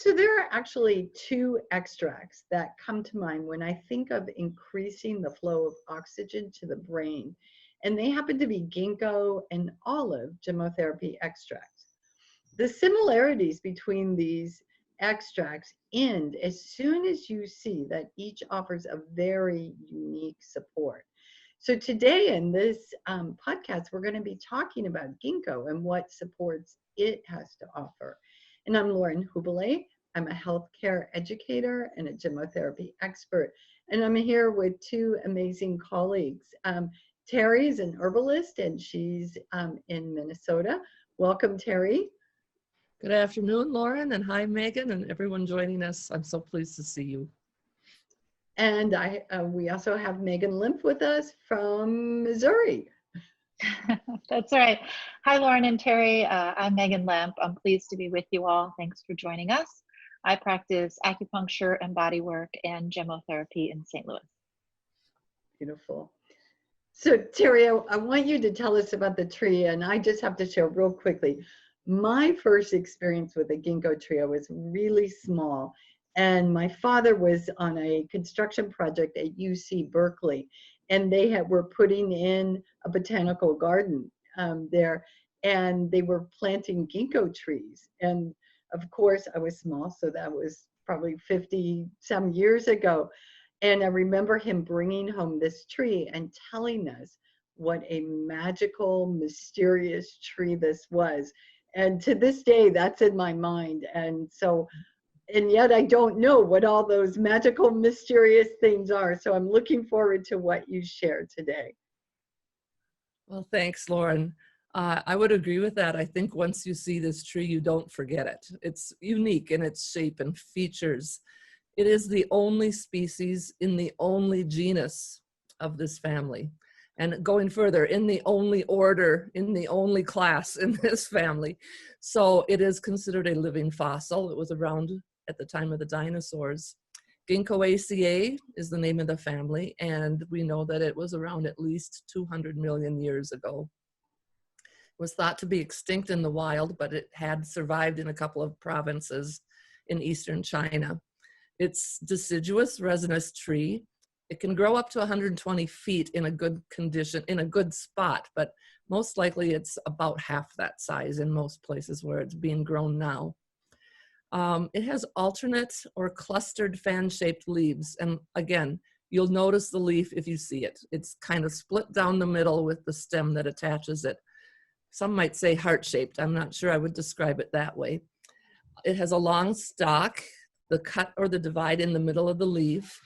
So there are actually two extracts that come to mind when I think of increasing the flow of oxygen to the brain, and they happen to be ginkgo and olive gemmotherapy extracts. The similarities between these extracts end as soon as you see that each offers a very unique support. So today in this podcast, we're going to be talking about ginkgo and what supports it has to offer. And I'm Lauren Hubele. I'm a healthcare educator and a gemmotherapy expert. And I'm here with two amazing colleagues. Teri is an herbalist and she's in Minnesota. Welcome, Teri. Good afternoon, Lauren, and hi, Megan, and everyone joining us. I'm so pleased to see you. And we also have Maegan Lemp with us from Missouri. That's right. Hi, Lauren and Teri. I'm Maegan Lemp. I'm pleased to be with you all. Thanks for joining us. I practice acupuncture and bodywork and gemmotherapy in St. Louis. Beautiful. So Teri, I want you to tell us about the tree, and I just have to share real quickly. My first experience with the ginkgo tree, I was really small, and my father was on a construction project at UC Berkeley, and they were putting in a botanical garden there, and they were planting ginkgo trees. And of course, I was small, so that was probably 50 some years ago. And I remember him bringing home this tree and telling us what a magical, mysterious tree this was. And to this day, that's in my mind. And so, and yet I don't know what all those magical, mysterious things are. So I'm looking forward to what you share today. Well, thanks, Lauren. I would agree with that. I think once you see this tree, you don't forget it. It's unique in its shape and features. It is the only species in the only genus of this family. And going further, in the only order, in the only class in this family. So it is considered a living fossil. It was around at the time of the dinosaurs. Ginkgoaceae is the name of the family, and we know that it was around at least 200 million years ago. It was thought to be extinct in the wild, but it had survived in a couple of provinces in eastern China. It's deciduous resinous tree. It can grow up to 120 feet in a good condition, in a good spot, but most likely it's about half that size in most places where it's being grown now. It has alternate or clustered fan-shaped leaves. And again, you'll notice the leaf if you see it. It's kind of split down the middle with the stem that attaches it. Some might say heart-shaped. I'm not sure I would describe it that way. It has a long stalk, the cut or the divide in the middle of the leaf,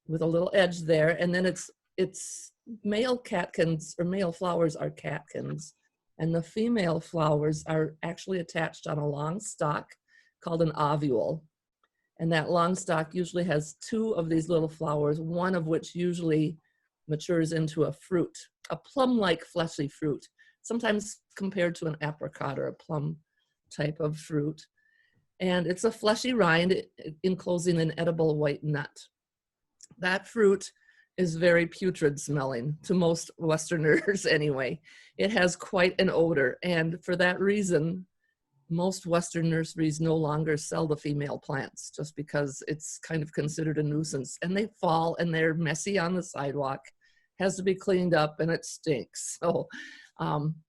with a little edge there, and then its male catkins or male flowers are catkins, and the female flowers are actually attached on a long stalk called an ovule. And that long stalk usually has two of these little flowers, one of which usually matures into a fruit, a plum-like fleshy fruit, sometimes compared to an apricot or a plum type of fruit. And it's a fleshy rind enclosing an edible white nut. That fruit is very putrid smelling to most Westerners anyway. It has quite an odor, and for that reason, most Western nurseries no longer sell the female plants just because it's kind of considered a nuisance, and they fall and they're messy on the sidewalk, has to be cleaned up, and it stinks. So,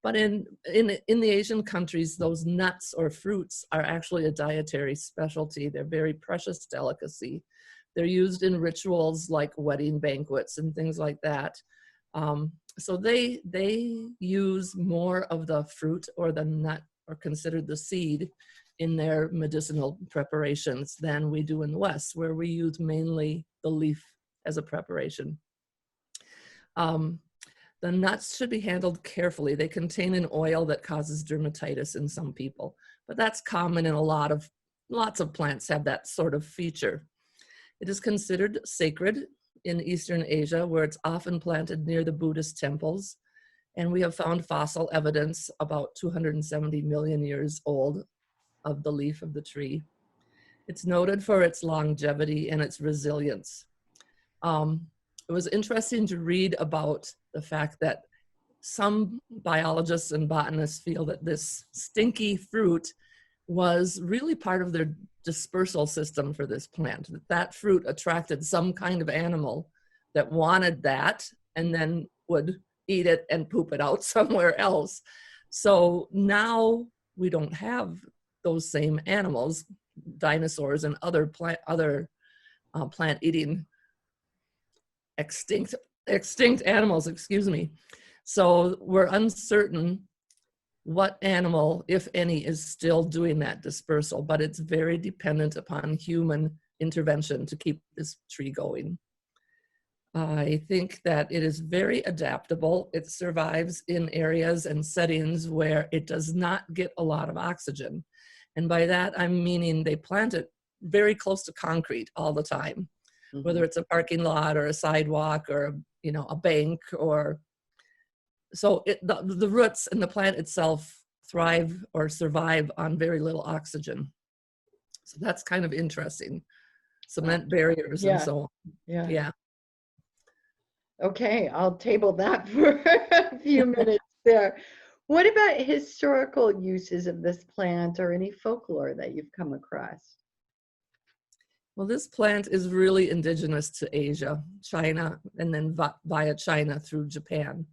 but in the Asian countries, those nuts or fruits are actually a dietary specialty. They're very precious delicacy. They're used in rituals like wedding banquets and things like that. So they use more of the fruit or the nut or considered the seed in their medicinal preparations than we do in the West, where we use mainly the leaf as a preparation. The nuts should be handled carefully. They contain an oil that causes dermatitis in some people, but that's common in lots of plants have that sort of feature. It is considered sacred in Eastern Asia, where it's often planted near the Buddhist temples. And we have found fossil evidence about 270 million years old of the leaf of the tree. It's noted for its longevity and its resilience. It was interesting to read about the fact that some biologists and botanists feel that this stinky fruit was really part of their dispersal system for this plant. That fruit attracted some kind of animal that wanted that and then would eat it and poop it out somewhere else. So now we don't have those same animals, dinosaurs and other plant-eating extinct animals, excuse me. So we're uncertain what animal, if any, is still doing that dispersal, but it's very dependent upon human intervention to keep this tree going. I think that it is very adaptable. It survives in areas and settings where it does not get a lot of oxygen. And by that, I'm meaning they plant it very close to concrete all the time, whether it's a parking lot or a sidewalk or, a bank or, so the roots and the plant itself thrive or survive on very little oxygen. So that's kind of interesting. Cement barriers and so on. Yeah. Okay, I'll table that for a few minutes there. What about historical uses of this plant or any folklore that you've come across? Well, this plant is really indigenous to Asia, China, and then via China through Japan.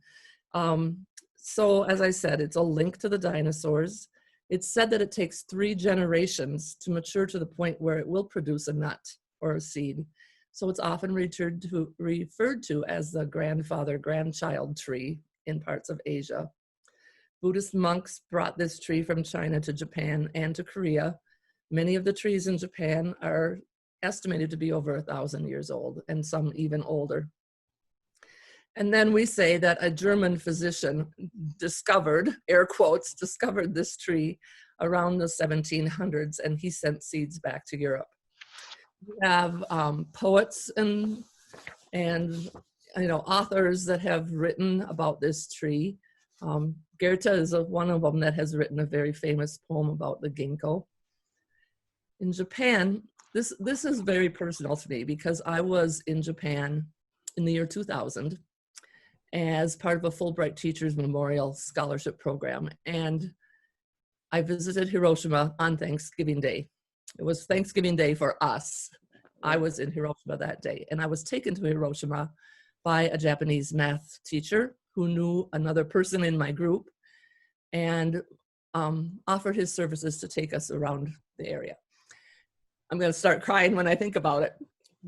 So as I said, it's a link to the dinosaurs. It's said that it takes 3 generations to mature to the point where it will produce a nut or a seed. So it's often referred to as the grandfather-grandchild tree in parts of Asia. Buddhist monks brought this tree from China to Japan and to Korea. Many of the trees in Japan are estimated to be over 1,000 years old, and some even older. And then we say that a German physician discovered, air quotes, discovered this tree around the 1700s, and he sent seeds back to Europe. We have poets and authors that have written about this tree. Goethe is one of them that has written a very famous poem about the ginkgo. In Japan, this is very personal to me because I was in Japan in the year 2000 as part of a Fulbright Teachers Memorial Scholarship Program. And I visited Hiroshima on Thanksgiving Day. It was Thanksgiving Day for us. I was in Hiroshima that day. And I was taken to Hiroshima by a Japanese math teacher who knew another person in my group and offered his services to take us around the area. I'm going to start crying when I think about it.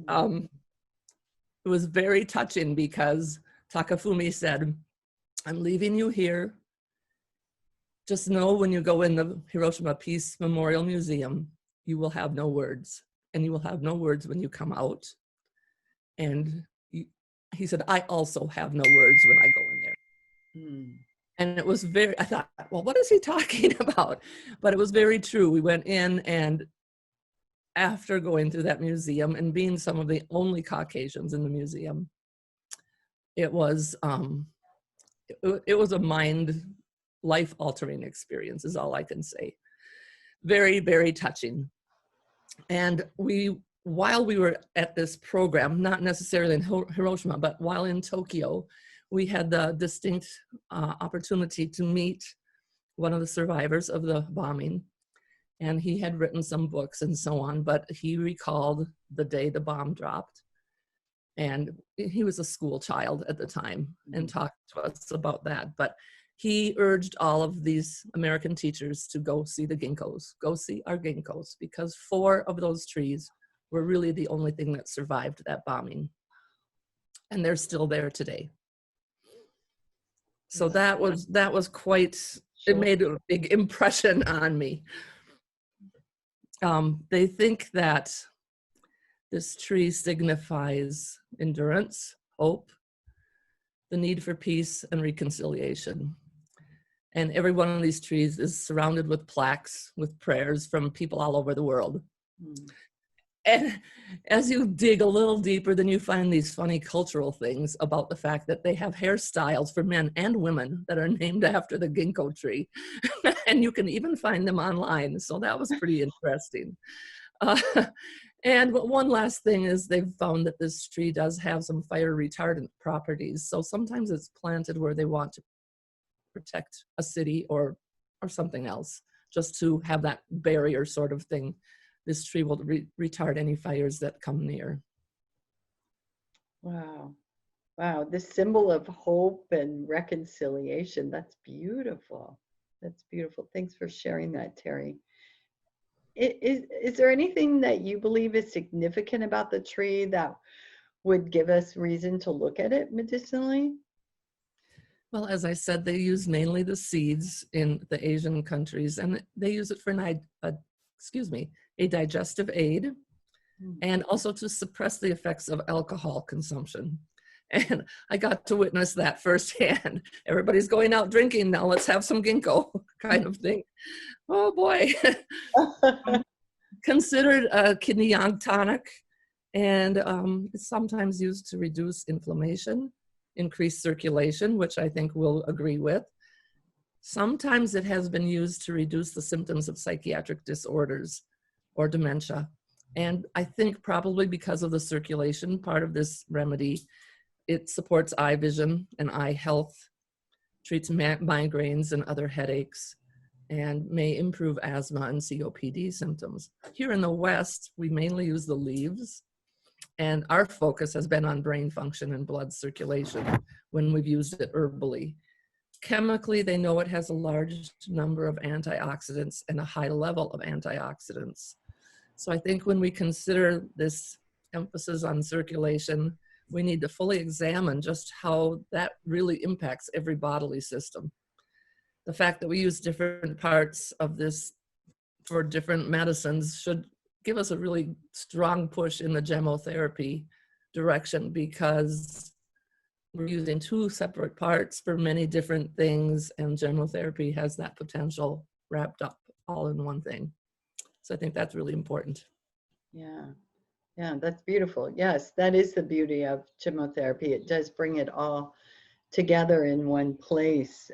It was very touching because Takafumi said, "I'm leaving you here. Just know when you go in the Hiroshima Peace Memorial Museum, you will have no words. And you will have no words when you come out." And he said, "I also have no words when I go in there." And it was I thought, well, what is he talking about? But it was very true. We went in, and after going through that museum and being some of the only Caucasians in the museum, it was a life-altering experience is all I can say. Very, very touching. And while we were at this program, not necessarily in Hiroshima, but while in Tokyo, we had the distinct opportunity to meet one of the survivors of the bombing. And he had written some books and so on, but he recalled the day the bomb dropped. And he was a school child at the time and talked to us about that. But he urged all of these American teachers to go see the ginkgos, go see our ginkgos, because 4 of those trees were really the only thing that survived that bombing. And they're still there today. So that was quite, it made a big impression on me. They think that this tree signifies endurance, hope, the need for peace and reconciliation. And every one of these trees is surrounded with plaques with prayers from people all over the world. And as you dig a little deeper, then you find these funny cultural things about the fact that they have hairstyles for men and women that are named after the ginkgo tree. And you can even find them online. So that was pretty interesting. And one last thing is they've found that this tree does have some fire retardant properties. So sometimes it's planted where they want to protect a city or something else. just to have that barrier sort of thing. This tree will retard any fires that come near. Wow. Wow. This symbol of hope and reconciliation. That's beautiful. That's beautiful. Thanks for sharing that, Teri. Is there anything that you believe is significant about the tree that would give us reason to look at it medicinally? Well, as I said, they use mainly the seeds in the Asian countries, and they use it for a digestive aid, and also to suppress the effects of alcohol consumption. And I got to witness that firsthand. Everybody's going out drinking, now let's have some ginkgo kind of thing. Oh boy. Considered a kidney yang tonic, and it's sometimes used to reduce inflammation, increase circulation, which I think we'll agree with. Sometimes it has been used to reduce the symptoms of psychiatric disorders or dementia. And I think probably because of the circulation part of this remedy, it supports eye vision and eye health, treats migraines and other headaches, and may improve asthma and COPD symptoms. Here in the West, we mainly use the leaves, and our focus has been on brain function and blood circulation when we've used it herbally. Chemically, they know it has a large number of antioxidants and a high level of antioxidants. So I think when we consider this emphasis on circulation, we need to fully examine just how that really impacts every bodily system. The fact that we use different parts of this for different medicines should give us a really strong push in the gemmotherapy direction, because we're using two separate parts for many different things, and gemmotherapy has that potential wrapped up all in one thing. So I think that's really important. Yeah. Yeah, that's beautiful. Yes, that is the beauty of gemmotherapy. It does bring it all together in one place.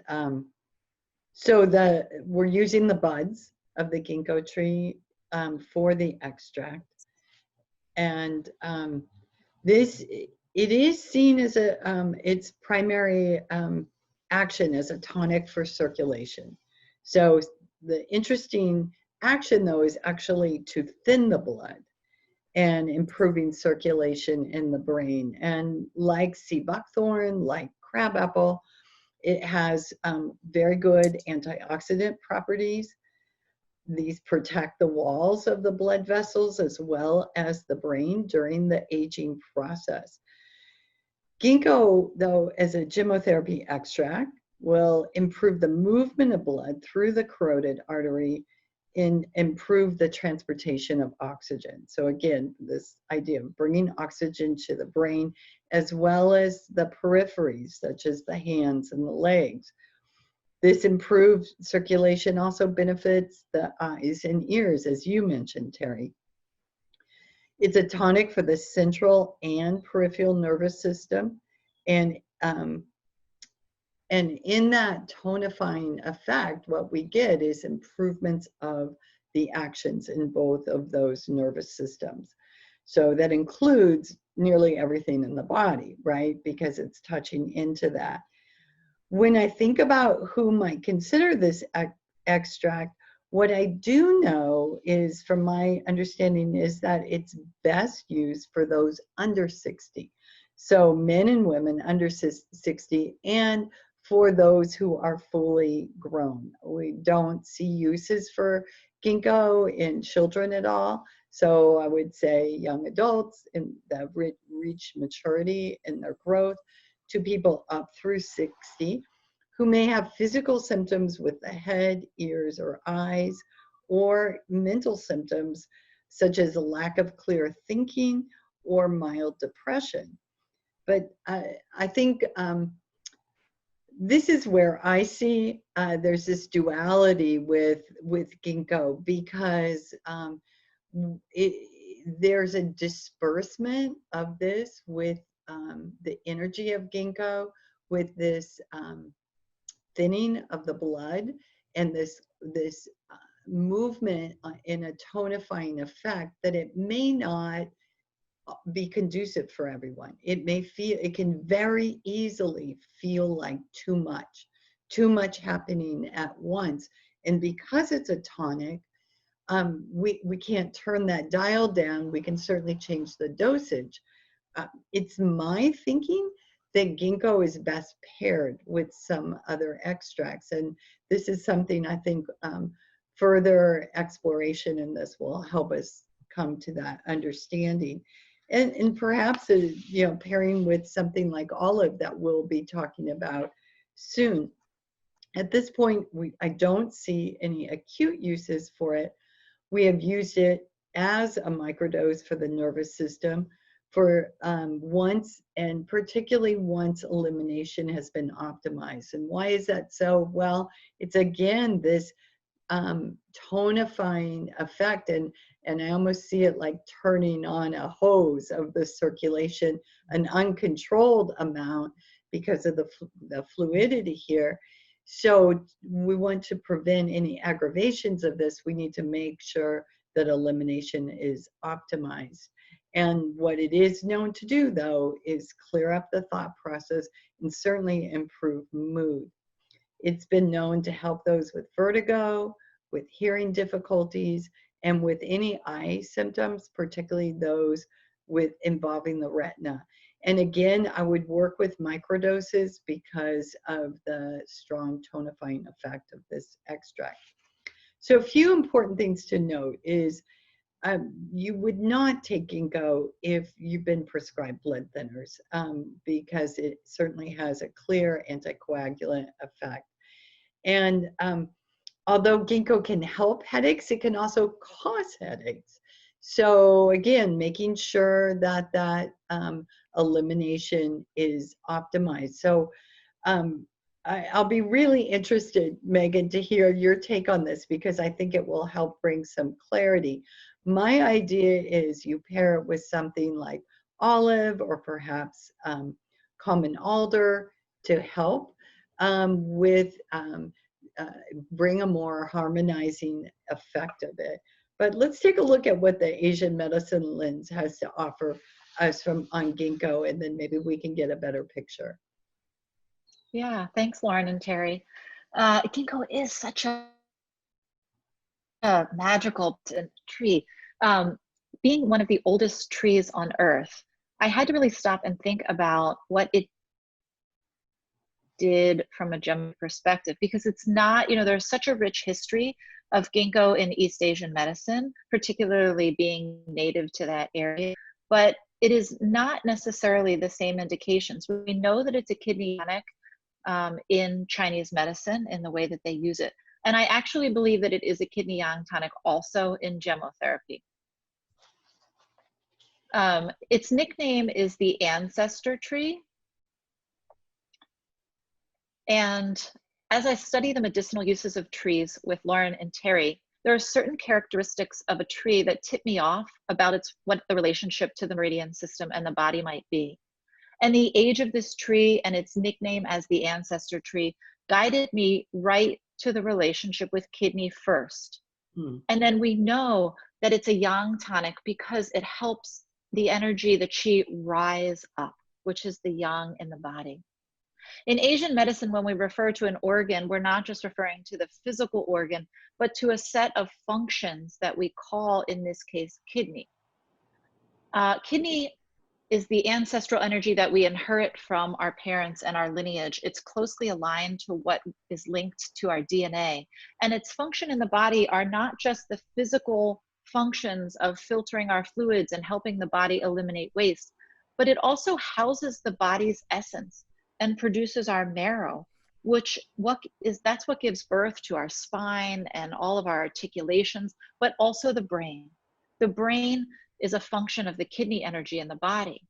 So we're using the buds of the ginkgo tree for the extract, and it is seen as its primary action as a tonic for circulation. So the interesting action, though, is actually to thin the blood and improving circulation in the brain. And like sea buckthorn, like crabapple, it has very good antioxidant properties. These protect the walls of the blood vessels as well as the brain during the aging process. Ginkgo, though, as a gemmotherapy extract, will improve the movement of blood through the carotid artery and improve the transportation of oxygen. So again, this idea of bringing oxygen to the brain as well as the peripheries, such as the hands and the legs. This improved circulation also benefits the eyes and ears, as you mentioned, Teri. It's a tonic for the central and peripheral nervous system, and in that tonifying effect, what we get is improvements of the actions in both of those nervous systems. So that includes nearly everything in the body, right? Because it's touching into that. When I think about who might consider this extract, what I do know is, from my understanding, is that it's best used for those under 60. So men and women under 60, and for those who are fully grown. We don't see uses for ginkgo in children at all. So I would say young adults that reach maturity in their growth, to people up through 60 who may have physical symptoms with the head, ears, or eyes, or mental symptoms such as a lack of clear thinking or mild depression. But I think this is where I see there's this duality with ginkgo, because there's a disbursement of this with the energy of ginkgo, with this thinning of the blood, and this movement in a tonifying effect, that it may not be conducive for everyone. It can very easily feel like too much happening at once. And because it's a tonic, we can't turn that dial down. We can certainly change the dosage. It's my thinking that ginkgo is best paired with some other extracts. And this is something I think further exploration in this will help us come to that understanding. And perhaps, pairing with something like olive that we'll be talking about soon. At this point, I don't see any acute uses for it. We have used it as a microdose for the nervous system for once, and particularly once elimination has been optimized. And why is that so? Well, it's again this tonifying effect, and I almost see it like turning on a hose of the circulation, an uncontrolled amount because of the fluidity here. So we want to prevent any aggravations of this. We need to make sure that elimination is optimized. And what it is known to do, though, is clear up the thought process and certainly improve mood. It's been known to help those with vertigo, with hearing difficulties, and with any eye symptoms, particularly those involving the retina. And again, I would work with microdoses because of the strong tonifying effect of this extract. So a few important things to note is you would not take ginkgo if you've been prescribed blood thinners because it certainly has a clear anticoagulant effect. And although ginkgo can help headaches, it can also cause headaches. So again, making sure that elimination is optimized. So I'll be really interested, Megan, to hear your take on this because I think it will help bring some clarity. My idea is you pair it with something like olive or perhaps common alder to help bring a more harmonizing effect of it. But let's take a look at what the Asian medicine lens has to offer us on ginkgo, and then maybe we can get a better picture. Yeah, thanks, Lauren and Teri. Ginkgo is such a magical tree. Being one of the oldest trees on Earth, I had to really stop and think about what it did from a gem perspective, because it's not, there's such a rich history of ginkgo in East Asian medicine, particularly being native to that area, but it is not necessarily the same indications. We know that it's a kidney tonic in Chinese medicine in the way that they use it. And I actually believe that it is a kidney yang tonic also in gemmotherapy. Its nickname is the ancestor tree. And as I study the medicinal uses of trees with Lauren and Teri, there are certain characteristics of a tree that tip me off about what the relationship to the meridian system and the body might be. And the age of this tree and its nickname as the ancestor tree guided me right to the relationship with kidney first. And then we know that it's a yang tonic because it helps the energy, the qi, rise up, which is the yang in the body. In Asian medicine, when we refer to an organ, we're not just referring to the physical organ, but to a set of functions that we call, in this case, kidney. Kidney is the ancestral energy that we inherit from our parents and our lineage. It's closely aligned to what is linked to our DNA. And its function in the body are not just the physical functions of filtering our fluids and helping the body eliminate waste, but it also houses the body's essence and produces our marrow, that's what gives birth to our spine and all of our articulations, but also the brain. The brain is a function of the kidney energy in the body.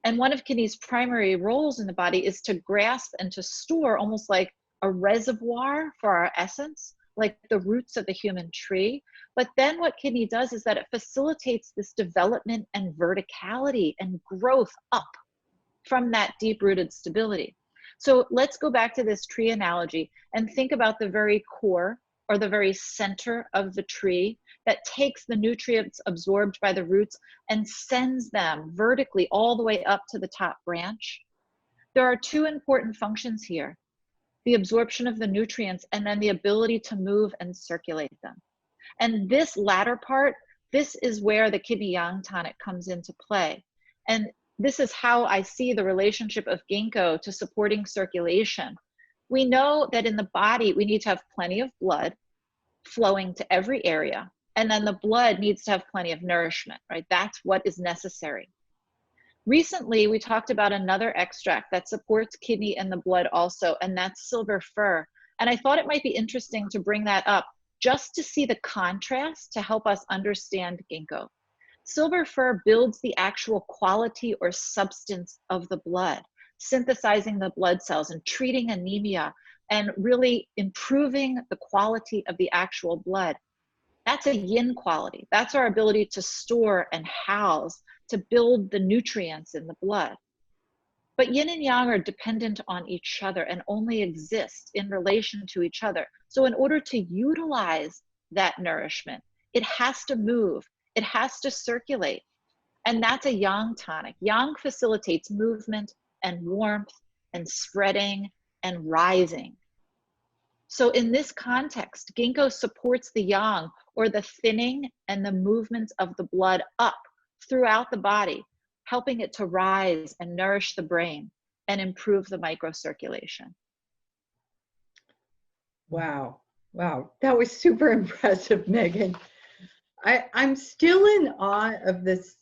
And one of kidney's primary roles in the body is to grasp and to store, almost like a reservoir for our essence, like the roots of the human tree. But then what kidney does is that it facilitates this development and verticality and growth up from that deep-rooted stability. So let's go back to this tree analogy and think about the very core or the very center of the tree that takes the nutrients absorbed by the roots and sends them vertically all the way up to the top branch. There are two important functions here. the absorption of the nutrients, and then the ability to move and circulate them. And this latter part, this is where the kidney yang tonic comes into play. And this is how I see the relationship of ginkgo to supporting circulation. We know that in the body, we need to have plenty of blood flowing to every area. And then the blood needs to have plenty of nourishment, right? That's what is necessary. Recently, we talked about another extract that supports kidney and the blood also, and that's silver fir. And I thought it might be interesting to bring that up just to see the contrast to help us understand ginkgo. Silver fir builds the actual quality or substance of the blood, synthesizing the blood cells and treating anemia and really improving the quality of the actual blood. That's a yin quality. That's our ability to store and house, to build the nutrients in the blood. But yin and yang are dependent on each other and only exist in relation to each other. So in order to utilize that nourishment, it has to move, it has to circulate. And that's a yang tonic. Yang facilitates movement and warmth and spreading and rising. So in this context, ginkgo supports the yang, or the thinning and the movements of the blood up throughout the body, helping it to rise and nourish the brain and improve the microcirculation. Wow. Wow. That was super impressive, Megan. I'm still in awe of this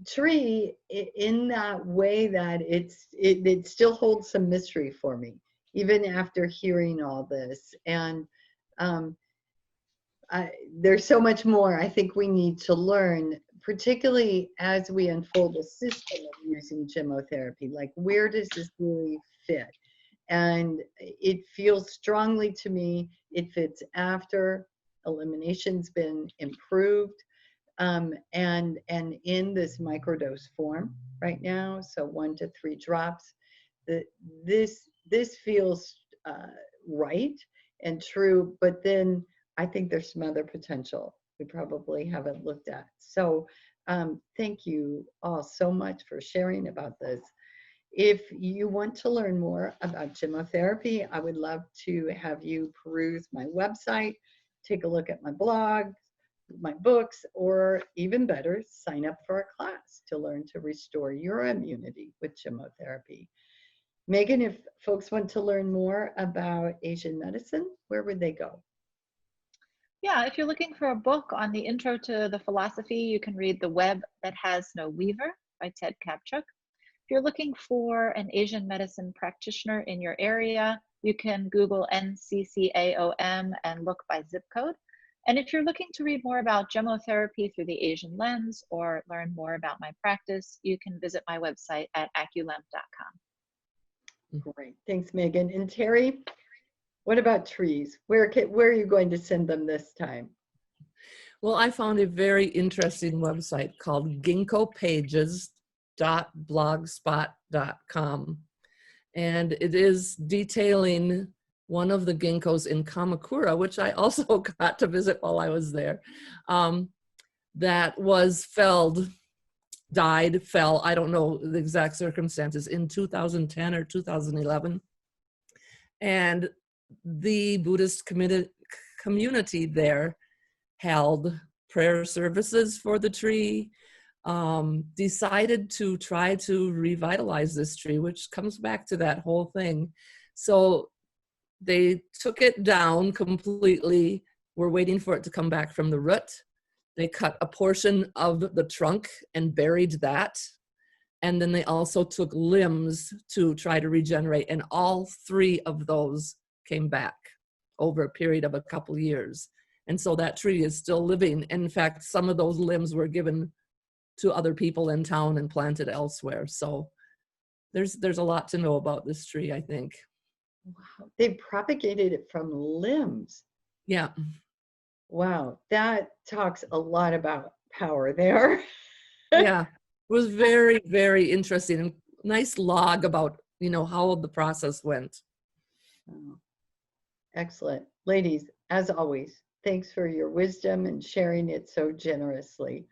tree in that way that it still holds some mystery for me, even after hearing all this. And there's so much more I think we need to learn, particularly as we unfold a system of using gemmotherapy. Like, where does this really fit? And it feels strongly to me it fits after elimination's been improved, and in this microdose form right now, so 1 to 3 drops. This feels right and true, but then I think there's some other potential we probably haven't looked at. So thank you all so much for sharing about this. If you want to learn more about gemmotherapy, I would love to have you peruse my website, take a look at my blog, my books, or even better, sign up for a class to learn to restore your immunity with gemmotherapy. Megan, if folks want to learn more about Asian medicine, where would they go? Yeah, if you're looking for a book on the intro to the philosophy, you can read The Web That Has No Weaver by Ted Kapchuk. If you're looking for an Asian medicine practitioner in your area, you can Google NCCAOM and look by zip code. And if you're looking to read more about gemmotherapy through the Asian lens or learn more about my practice, you can visit my website at aculemp.com. Great, thanks, Megan. And Teri, what about trees? Where are you going to send them this time? Well, I found a very interesting website called ginkopages.blogspot.com. And it is detailing one of the ginkgos in Kamakura, which I also got to visit while I was there, that was fell, I don't know the exact circumstances, in 2010 or 2011. And the Buddhist community there held prayer services for the tree, decided to try to revitalize this tree, which comes back to that whole thing. So they took it down completely. We're waiting for it to come back from the root. They cut a portion of the trunk and buried that. And then they also took limbs to try to regenerate. And all 3 of those came back over a period of a couple years. And so that tree is still living. In fact, some of those limbs were given to other people in town and planted elsewhere. So there's a lot to know about this tree, I think. Wow, they propagated it from limbs. Yeah. Wow, that talks a lot about power there. Yeah, it was very, very interesting. And nice log about, how the process went. Oh, excellent. Ladies, as always, thanks for your wisdom and sharing it so generously.